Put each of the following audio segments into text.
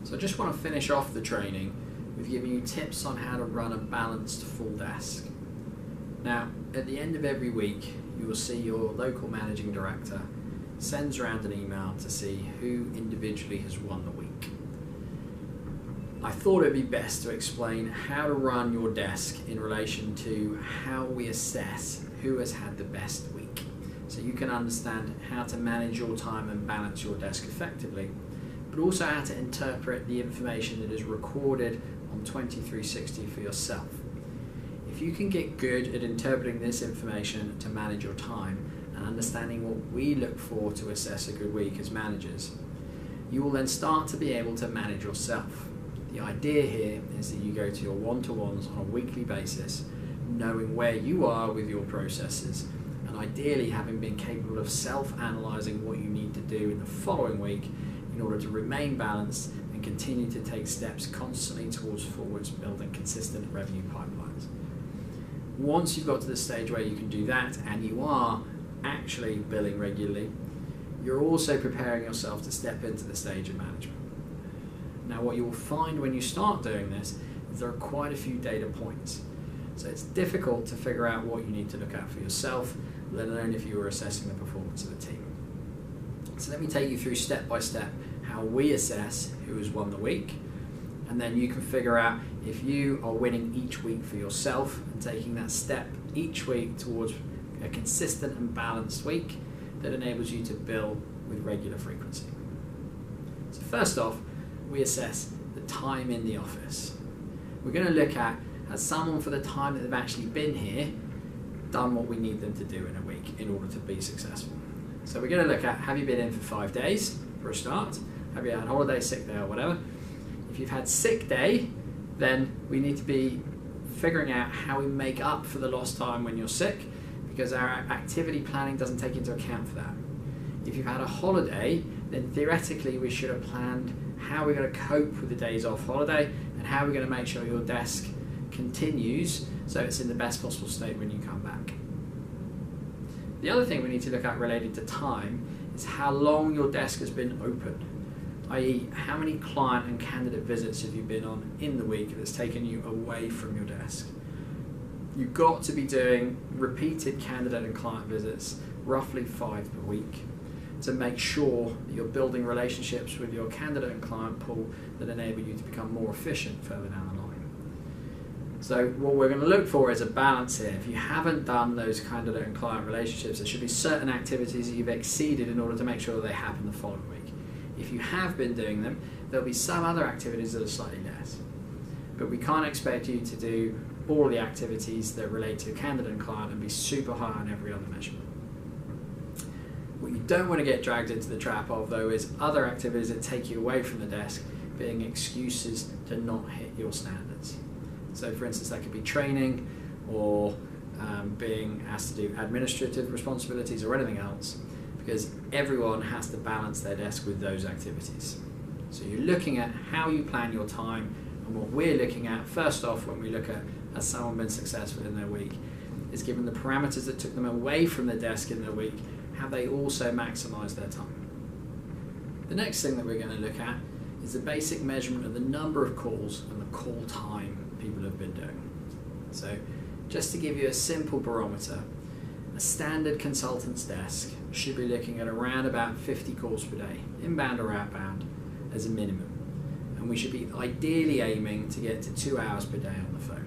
So I just want to finish off the training with giving you tips on how to run a balanced full desk. Now, at the end of every week, you will see your local managing director sends around an email to see who individually has won the week. I thought it would be best to explain how to run your desk in relation to how we assess who has had the best week, so you can understand how to manage your time and balance your desk effectively, but also how to interpret the information that is recorded on 2360 for yourself. If you can get good at interpreting this information to manage your time and understanding what we look for to assess a good week as managers, you will then start to be able to manage yourself. The idea here is that you go to your one-to-ones on a weekly basis, knowing where you are with your processes, and ideally having been capable of self-analysing what you need to do in the following week in order to remain balanced and continue to take steps constantly towards forwards building consistent revenue pipelines. Once you've got to the stage where you can do that and you are actually billing regularly, you're also preparing yourself to step into the stage of management. Now, what you will find when you start doing this is there are quite a few data points. So it's difficult to figure out what you need to look at for yourself, let alone if you were assessing the performance of the team. So let me take you through step by step how we assess who has won the week, and then you can figure out if you are winning each week for yourself and taking that step each week towards a consistent and balanced week that enables you to bill with regular frequency. So first off, we assess the time in the office. We're going to look at, has someone for the time that they've actually been here done what we need them to do in a week in order to be successful. So we're going to look at, have you been in for 5 days for a start? Have you had holiday, sick day or whatever? If you've had sick day, then we need to be figuring out how we make up for the lost time when you're sick, because our activity planning doesn't take into account for that. If you've had a holiday, then theoretically we should have planned how we're going to cope with the days off holiday and how we're going to make sure your desk continues so it's in the best possible state when you come back. The other thing we need to look at related to time is how long your desk has been open, i.e. how many client and candidate visits have you been on in the week that's taken you away from your desk. You've got to be doing repeated candidate and client visits, roughly 5 per week, to make sure that you're building relationships with your candidate and client pool that enable you to become more efficient further down the line. So what we're going to look for is a balance here. If you haven't done those candidate and client relationships, there should be certain activities that you've exceeded in order to make sure that they happen the following week. If you have been doing them, there'll be some other activities that are slightly less. But we can't expect you to do all the activities that relate to candidate and client and be super high on every other measurement. What you don't want to get dragged into the trap of, though, is other activities that take you away from the desk being excuses to not hit your standards. So for instance, that could be training or being asked to do administrative responsibilities or anything else, because everyone has to balance their desk with those activities. So you're looking at how you plan your time, and what we're looking at first off when we look at has someone been successful in their week is, given the parameters that took them away from the desk in their week, have they also maximised their time. The next thing that we're going to look at is the basic measurement of the number of calls and the call time people have been doing. So just to give you a simple barometer, a standard consultant's desk should be looking at around about 50 calls per day, inbound or outbound, as a minimum. And we should be ideally aiming to get to 2 hours per day on the phone.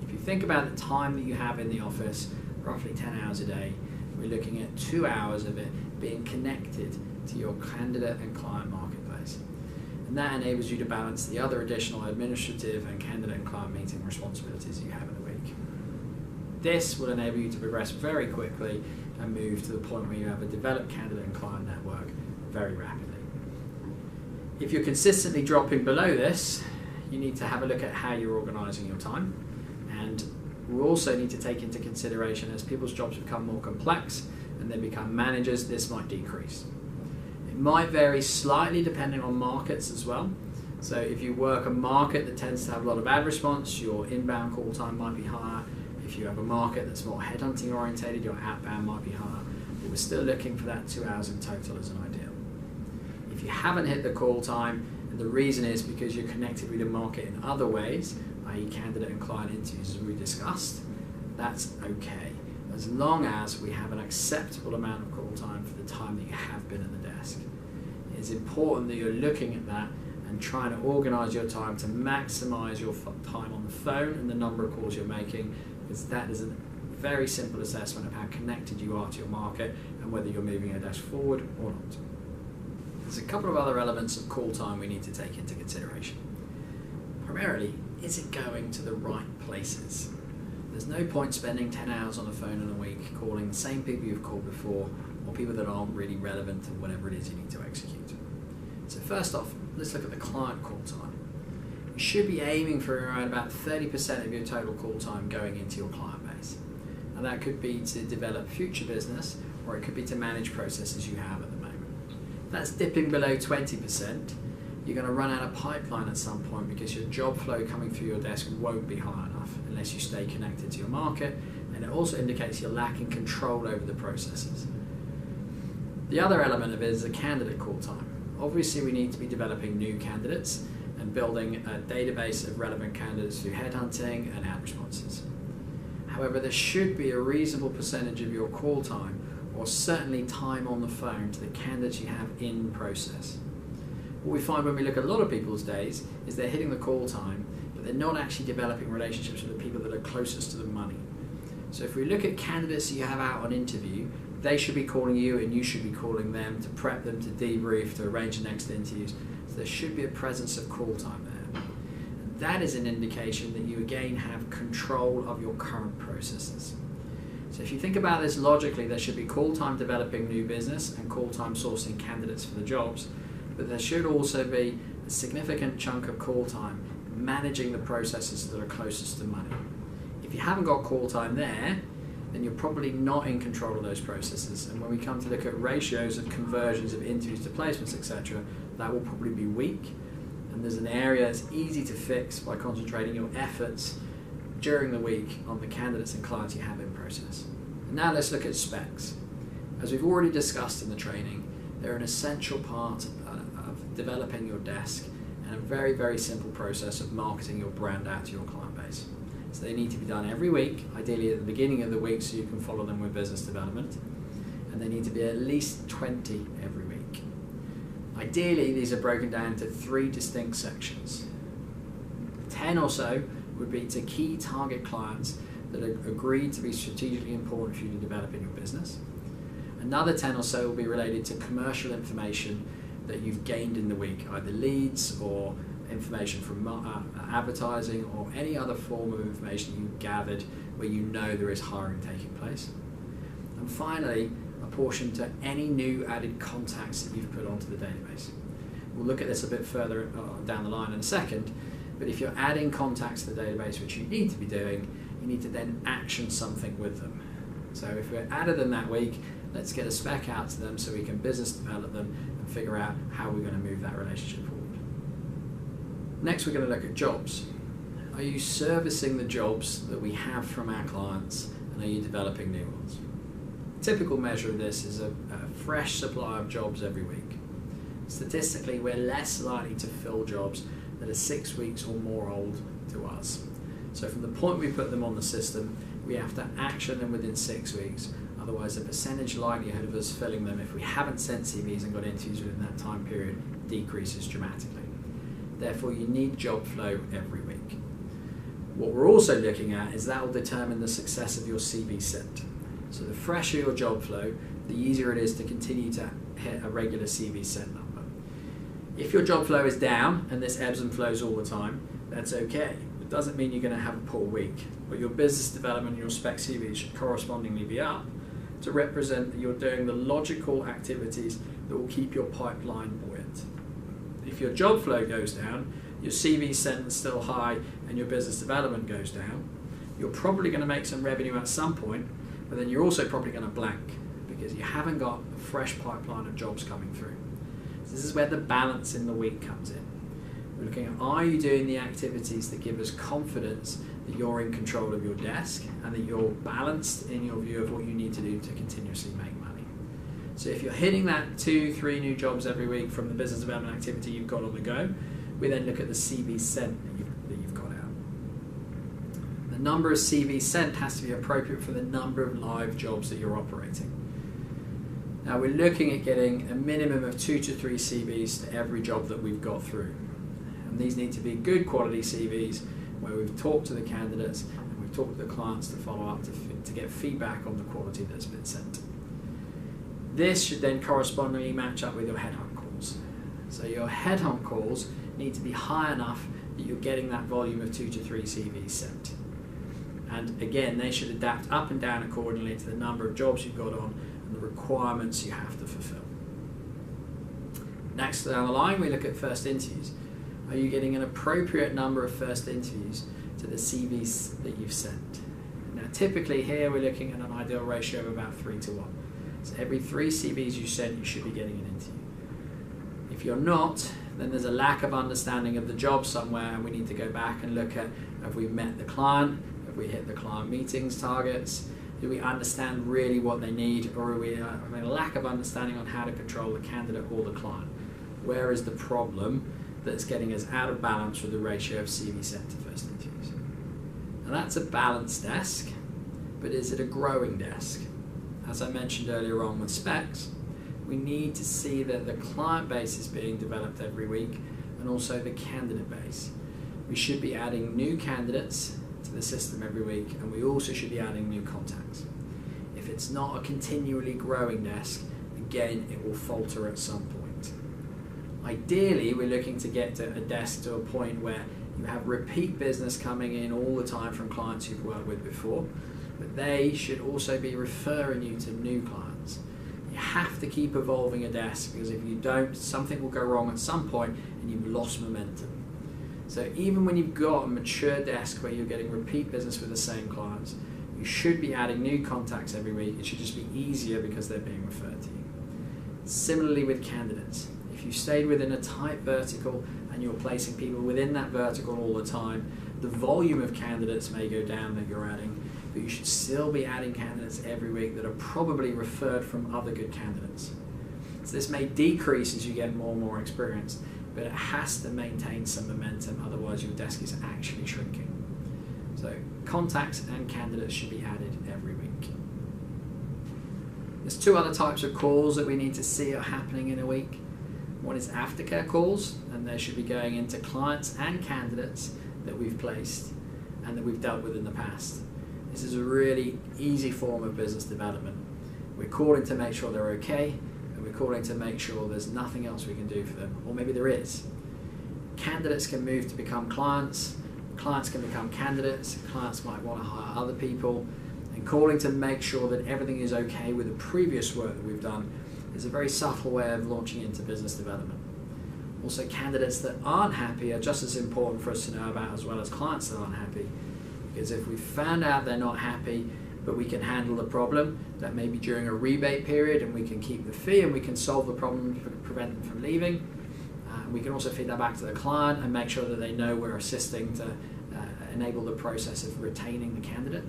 If you think about the time that you have in the office, roughly 10 hours a day, we're looking at 2 hours of it being connected to your candidate and client marketplace. And that enables you to balance the other additional administrative and candidate and client meeting responsibilities you have in the week. This will enable you to progress very quickly and move to the point where you have a developed candidate and client network very rapidly. If you're consistently dropping below this, you need to have a look at how you're organising your time, and we also need to take into consideration, as people's jobs become more complex and they become managers, this might decrease. It might vary slightly depending on markets as well. So if you work a market that tends to have a lot of ad response, your inbound call time might be higher. If you have a market that's more headhunting orientated, your outbound might be higher. But we're still looking for that 2 hours in total as an ideal. If you haven't hit the call time, and the reason is because you're connected with the market in other ways, i.e. candidate and client interviews as we discussed, that's okay, as long as we have an acceptable amount of call time for the time that you have been at the desk. It's important that you're looking at that and trying to organise your time to maximise your time on the phone and the number of calls you're making, because that is a very simple assessment of how connected you are to your market and whether you're moving your desk forward or not. There's a couple of other elements of call time we need to take into consideration. Primarily, is it going to the right places? There's no point spending 10 hours on the phone in a week calling the same people you've called before, or people that aren't really relevant to whatever it is you need to execute. So first off, let's look at the client call time. You should be aiming for around about 30% of your total call time going into your client base. And that could be to develop future business, or it could be to manage processes you have at the moment. If that's dipping below 20%, you're going to run out of pipeline at some point because your job flow coming through your desk won't be high enough unless you stay connected to your market, and it also indicates you're lacking control over the processes. The other element of it is the candidate call time. Obviously, we need to be developing new candidates and building a database of relevant candidates through headhunting and ad responses. However, there should be a reasonable percentage of your call time, or certainly time on the phone, to the candidates you have in process. What we find when we look at a lot of people's days is they're hitting the call time, but they're not actually developing relationships with the people that are closest to the money. So if we look at candidates you have out on interview, they should be calling you and you should be calling them to prep them, to debrief, to arrange the next interviews. So there should be a presence of call time there. And that is an indication that you again have control of your current processes. So if you think about this logically, there should be call time developing new business and call time sourcing candidates for the jobs, but there should also be a significant chunk of call time managing the processes that are closest to money. If you haven't got call time there, then you're probably not in control of those processes. And when we come to look at ratios of conversions of interviews to placements, etc., that will probably be weak. And there's an area that's easy to fix by concentrating your efforts during the week on the candidates and clients you have in process. And now let's look at specs. As we've already discussed in the training, they're an essential part of developing your desk and a very, very simple process of marketing your brand out to your client base. So they need to be done every week, ideally at the beginning of the week so you can follow them with business development. And they need to be at least 20 every week. Ideally, these are broken down into 3 distinct sections. 10 or so would be to key target clients that are agreed to be strategically important for you to develop in your business. Another 10 or so will be related to commercial information that you've gained in the week, either leads or information from advertising or any other form of information you've gathered where you know there is hiring taking place. And finally, a portion to any new added contacts that you've put onto the database. We'll look at this a bit further down the line in a second, but if you're adding contacts to the database, which you need to be doing, you need to then action something with them. So if we're added them that week, let's get a spec out to them so we can business develop them and figure out how we're going to move that relationship forward. Next, we're going to look at jobs. Are you servicing the jobs that we have from our clients, and are you developing new ones? A typical measure of this is a fresh supply of jobs every week. Statistically, we're less likely to fill jobs that are 6 weeks or more old to us. So from the point we put them on the system, we have to action them within 6 weeks. Otherwise, the percentage likelihood of us filling them if we haven't sent CVs and got interviews within that time period decreases dramatically. Therefore, you need job flow every week. What we're also looking at is that will determine the success of your CV sent. So the fresher your job flow, the easier it is to continue to hit a regular CV sent number. If your job flow is down, and this ebbs and flows all the time, that's okay. It doesn't mean you're going to have a poor week, but your business development and your spec CV should correspondingly be up to represent that you're doing the logical activities that will keep your pipeline buoyant. If your job flow goes down, your CV sent is still high, and your business development goes down, you're probably going to make some revenue at some point, but then you're also probably going to blank because you haven't got a fresh pipeline of jobs coming through. So this is where the balance in the week comes in. We're looking at, are you doing the activities that give us confidence that you're in control of your desk and that you're balanced in your view of what you need to do to continuously make money? So if you're hitting that 2-3 new jobs every week from the business development activity you've got on the go, we then look at the CV sent that you've got out. The number of CVs sent has to be appropriate for the number of live jobs that you're operating. Now we're looking at getting a minimum of 2 to 3 CVs to every job that we've got through. And these need to be good quality CVs where we've talked to the candidates and we've talked to the clients to follow up to get feedback on the quality that's been sent. This should then correspondingly match up with your headhunt calls. So your headhunt calls need to be high enough that you're getting that volume of 2 to 3 CVs sent. And again, they should adapt up and down accordingly to the number of jobs you've got on and the requirements you have to fulfill. Next down the line, we look at first interviews. Are you getting an appropriate number of first interviews to the CVs that you've sent? Now typically here we're looking at an ideal ratio of about 3 to 1. So every 3 CVs you send, you should be getting an interview. If you're not, then there's a lack of understanding of the job somewhere, and we need to go back and look at, have we met the client? Have we hit the client meetings targets? Do we understand really what they need, or are we having a lack of understanding on how to control the candidate or the client? Where is the problem that's getting us out of balance with the ratio of CV sent to first interviews? Now that's a balanced desk, but is it a growing desk? As I mentioned earlier on with specs, we need to see that the client base is being developed every week and also the candidate base. We should be adding new candidates to the system every week, and we also should be adding new contacts. If it's not a continually growing desk, again, it will falter at some point. Ideally, we're looking to get to a desk to a point where you have repeat business coming in all the time from clients you've worked with before, but they should also be referring you to new clients. You have to keep evolving a desk, because if you don't, something will go wrong at some point and you've lost momentum. So even when you've got a mature desk where you're getting repeat business with the same clients, you should be adding new contacts every week. It should just be easier because they're being referred to you. Similarly with candidates, if you stayed within a tight vertical and you're placing people within that vertical all the time, the volume of candidates may go down that you're adding, but you should still be adding candidates every week that are probably referred from other good candidates. So this may decrease as you get more and more experience, but it has to maintain some momentum, otherwise your desk is actually shrinking. So contacts and candidates should be added every week. There's 2 other types of calls that we need to see are happening in a week. One is aftercare calls, and they should be going into clients and candidates that we've placed and that we've dealt with in the past. This is a really easy form of business development. We're calling to make sure they're okay, and we're calling to make sure there's nothing else we can do for them, or maybe there is. Candidates can move to become clients, clients can become candidates, clients might want to hire other people, and calling to make sure that everything is okay with the previous work that we've done is a very subtle way of launching into business development. Also, candidates that aren't happy are just as important for us to know about, as well as clients that aren't happy. Because if we found out they're not happy, but we can handle the problem, that may be during a rebate period, and we can keep the fee and we can solve the problem to prevent them from leaving. We can also feed that back to the client and make sure that they know we're assisting to enable the process of retaining the candidate.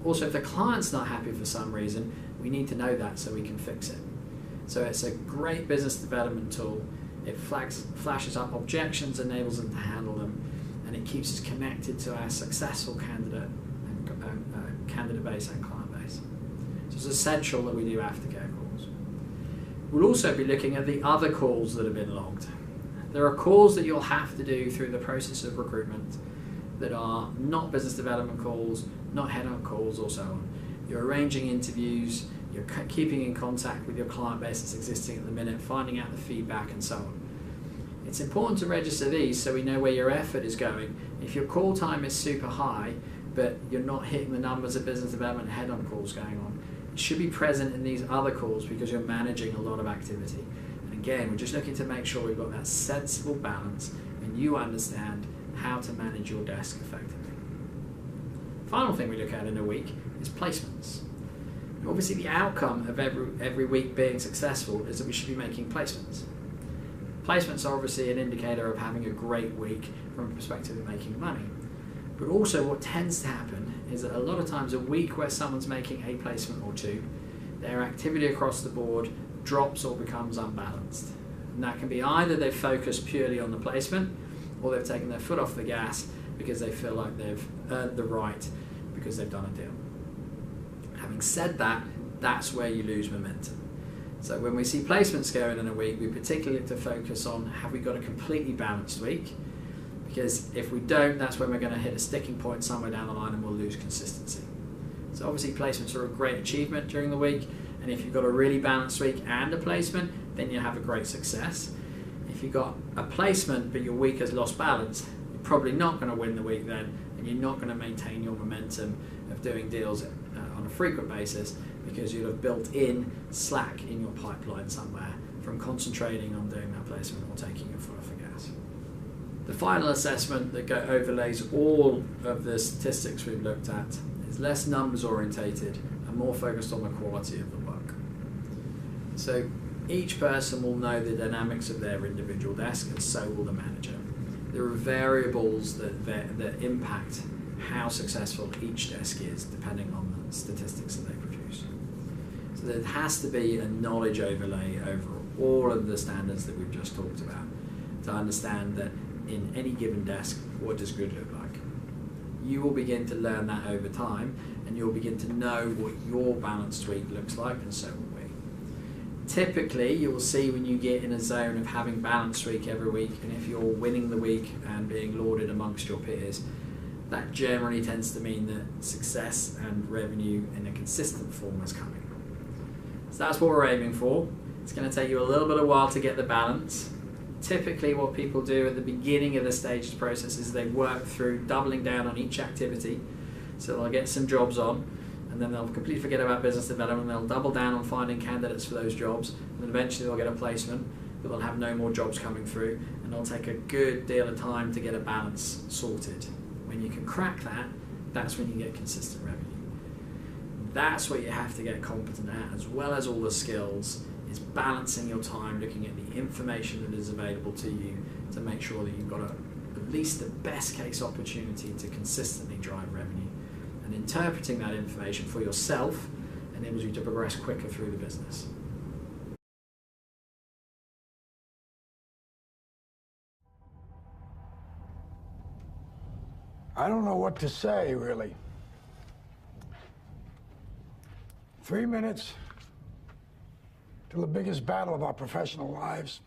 Also, if the client's not happy for some reason, we need to know that so we can fix it. So it's a great business development tool. It flashes up objections, enables them to handle them, and it keeps us connected to our successful candidate base and client base. So it's essential that we do aftercare calls. We'll also be looking at the other calls that have been logged. There are calls that you'll have to do through the process of recruitment that are not business development calls, not headhunt calls, or so on. You're arranging interviews, you're keeping in contact with your client base that's existing at the minute, finding out the feedback and so on. It's important to register these so we know where your effort is going. If your call time is super high, but you're not hitting the numbers of business development head-on calls going on, it should be present in these other calls because you're managing a lot of activity. And again, we're just looking to make sure we've got that sensible balance and you understand how to manage your desk effectively. Final thing we look at in a week is placements. And obviously the outcome of every week being successful is that we should be making placements. Placements are obviously an indicator of having a great week from a perspective of making money. But also what tends to happen is that a lot of times a week where someone's making a placement or two their activity across the board drops or becomes unbalanced. And that can be either they've focused purely on the placement, or they've taken their foot off the gas because they feel like they've earned the right because they've done a deal. Having said that, that's where you lose momentum. So when we see placements going in a week, we particularly look to focus on, have we got a completely balanced week? Because if we don't, that's when we're going to hit a sticking point somewhere down the line and we'll lose consistency. So obviously placements are a great achievement during the week, and if you've got a really balanced week and a placement, then you have a great success. If you've got a placement but your week has lost balance, you're probably not going to win the week then, and you're not going to maintain your momentum of doing deals on a frequent basis, because you'll have built in slack in your pipeline somewhere from concentrating on doing that placement or taking your foot off the gas. The final assessment that overlays all of the statistics we've looked at is less numbers orientated and more focused on the quality of the work. So each person will know the dynamics of their individual desk, and so will the manager. There are variables that impact how successful each desk is depending on the statistics that they produce. So there has to be a knowledge overlay over all of the standards that we've just talked about to understand that in any given desk, what does good look like? You will begin to learn that over time, and you'll begin to know what your balanced week looks like, and so will we. Typically, you will see when you get in a zone of having balanced week every week, and if you're winning the week and being lauded amongst your peers, that generally tends to mean that success and revenue in a consistent form is coming. So that's what we're aiming for. It's going to take you a little bit of while to get the balance. Typically what people do at the beginning of the staged process is they work through doubling down on each activity. So they'll get some jobs on, and then they'll completely forget about business development. They'll double down on finding candidates for those jobs, and then eventually they'll get a placement, but they'll have no more jobs coming through, and it'll take a good deal of time to get a balance sorted. When you can crack that, that's when you get consistent revenue. That's what you have to get competent at, as well as all the skills, is balancing your time, looking at the information that is available to you to make sure that you've got at least the best case opportunity to consistently drive revenue. And interpreting that information for yourself enables you to progress quicker through the business. I don't know what to say, really. 3 minutes till the biggest battle of our professional lives.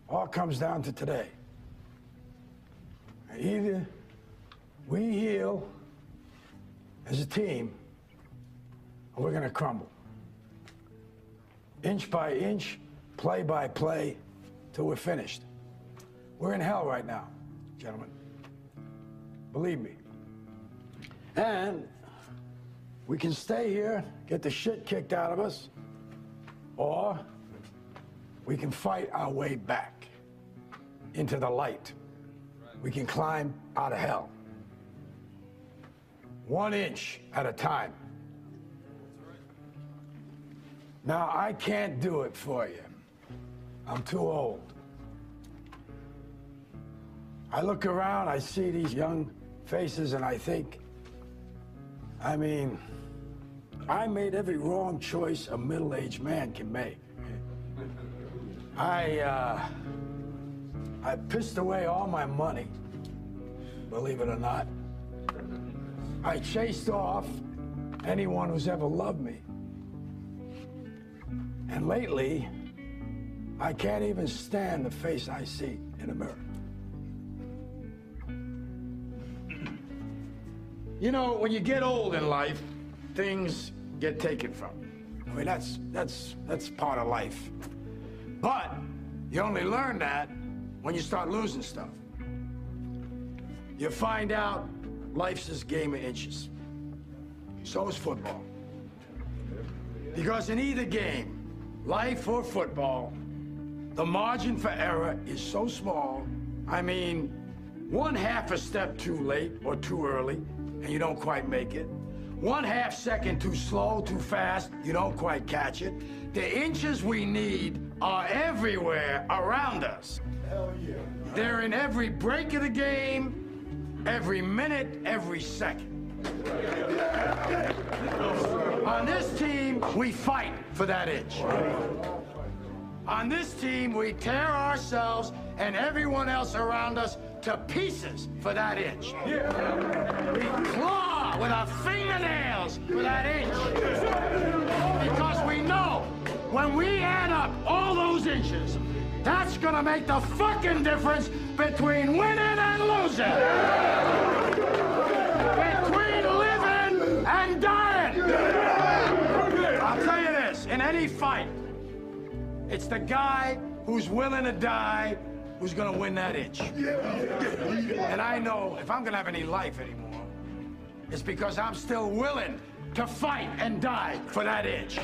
All comes down to today. Either we heal as a team, or we're gonna crumble. Inch by inch, play by play, till we're finished. We're in hell right now, gentlemen. Believe me. And we can stay here, get the shit kicked out of us, or we can fight our way back into the light. We can climb out of hell. 1 inch at a time. Now, I can't do it for you. I'm too old. I look around, I see these young faces, and I think, I mean, I made every wrong choice a middle-aged man can make. I pissed away all my money, believe it or not. I chased off anyone who's ever loved me. And lately, I can't even stand the face I see in the mirror. You know, when you get old in life, things get taken from you. I mean, that's part of life. But you only learn that when you start losing stuff. You find out life's this game of inches. So is football. Because in either game, life or football, the margin for error is so small. I mean, 1/2 a step too late or too early, and you don't quite make it. 1/2 second too slow, too fast, you don't quite catch it. The inches we need are everywhere around us. Hell yeah. They're in every break of the game, every minute, every second. On this team, we fight for that inch. On this team, we tear ourselves and everyone else around us to pieces for that inch. We claw with our fingernails for that inch. Because we know when we add up all those inches, that's gonna make the fucking difference between winning and losing. Between living and dying. I'll tell you this, in any fight, it's the guy who's willing to die who's gonna win that inch. And I know if I'm gonna have any life anymore, it's because I'm still willing to fight and die for that inch.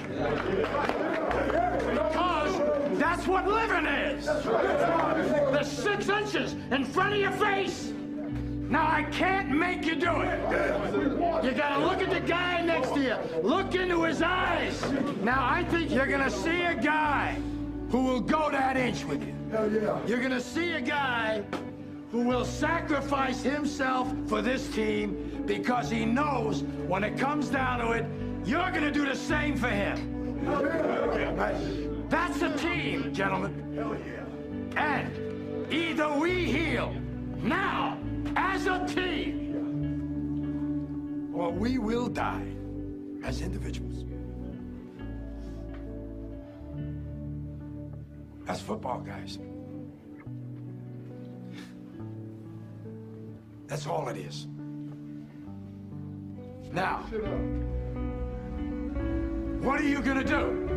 Because that's what living is. The 6 inches in front of your face. Now, I can't make you do it. You gotta look at the guy next to you. Look into his eyes. Now, I think you're gonna see a guy who will go that inch with you. You're gonna see a guy who will sacrifice himself for this team because he knows when it comes down to it, you're gonna do the same for him. That's a team, gentlemen. And either we heal now as a team, or we will die as individuals. That's football, guys. That's all it is. Now, what are you gonna do?